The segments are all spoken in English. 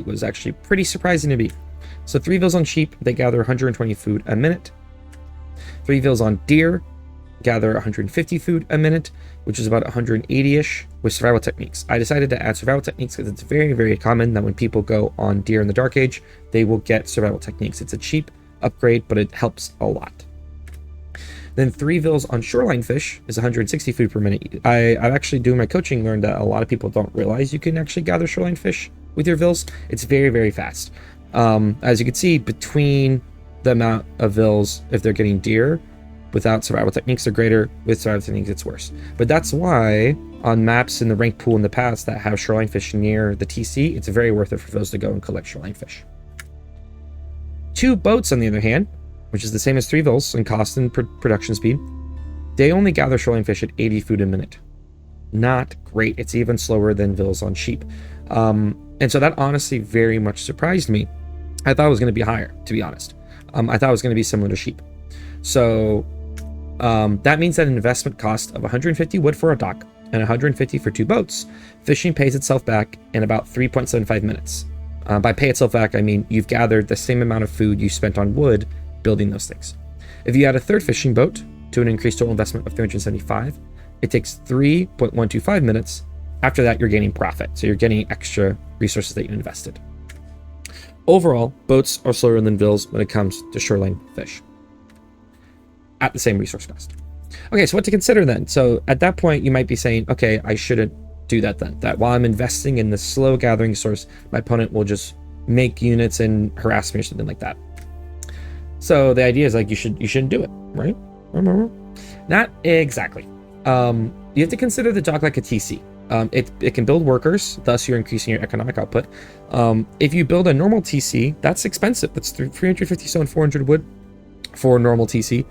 was actually pretty surprising to me. So 3 vills on sheep, they gather 120 food a minute. 3 vills on deer gather 150 food a minute, which is about 180-ish with survival techniques. I decided to add survival techniques because it's very, very common that when people go on deer in the Dark Age, they will get survival techniques. It's a cheap upgrade, but it helps a lot. Then 3 vills on shoreline fish is 160 food per minute. I've actually, doing my coaching, learned that a lot of people don't realize you can actually gather shoreline fish with your vills. It's very, very fast. As you can see, between the amount of vills, if they're getting deer without survival techniques, they're greater. With survival techniques, it's worse. But that's why on maps in the ranked pool in the past that have shoreline fish near the TC, it's very worth it for vills to go and collect shoreline fish. 2 boats, on the other hand, which is the same as 3 vills in cost and production speed, they only gather shoreline fish at 80 food a minute. Not great. It's even slower than vills on sheep. And so that honestly very much surprised me. I thought it was going to be higher, to be honest. I thought it was going to be similar to sheep. So that means that an investment cost of 150 wood for a dock and 150 for 2 boats, fishing pays itself back in about 3.75 minutes. By pay itself back, I mean you've gathered the same amount of food you spent on wood building those things. If you add a 3rd fishing boat to an increased total investment of 375, it takes 3.125 minutes. After that, you're gaining profit. So you're getting extra resources that you invested. Overall, boats are slower than vills when it comes to shoreline fish at the same resource cost. Okay, so what to consider then? So at that point, you might be saying, okay, I shouldn't do that then. That while I'm investing in the slow gathering source, my opponent will just make units and harass me or something like that. So the idea is like you shouldn't do it, right? Not exactly. You have to consider the dock like a TC. It can build workers, thus you're increasing your economic output. If you build a normal TC, that's expensive. That's 350 stone, 400 wood for a normal TC.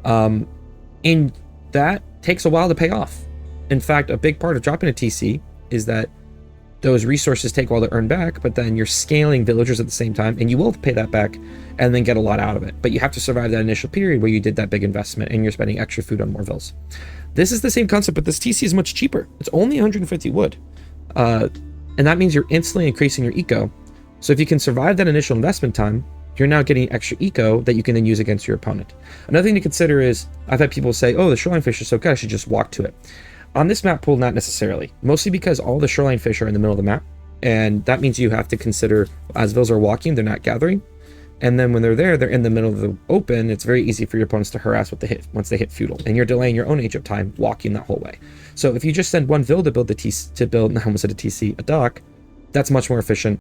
And that takes a while to pay off. In fact, a big part of dropping a TC is that those resources take a while to earn back, but then you're scaling villagers at the same time, and you will pay that back and then get a lot out of it. But you have to survive that initial period where you did that big investment and you're spending extra food on more vills. This is the same concept, but this TC is much cheaper. It's only 150 wood. And that means you're instantly increasing your eco. So if you can survive that initial investment time, you're now getting extra eco that you can then use against your opponent. Another thing to consider is, I've had people say, oh, the shoreline fish is so good, I should just walk to it. On this map pool, not necessarily. Mostly because all the shoreline fish are in the middle of the map. And that means you have to consider, as vills are walking, they're not gathering. And then when they're there, they're in the middle of the open. It's very easy for your opponents to harass once they hit feudal. And you're delaying your own age of time walking that whole way. So if you just send one vill to build a dock, that's much more efficient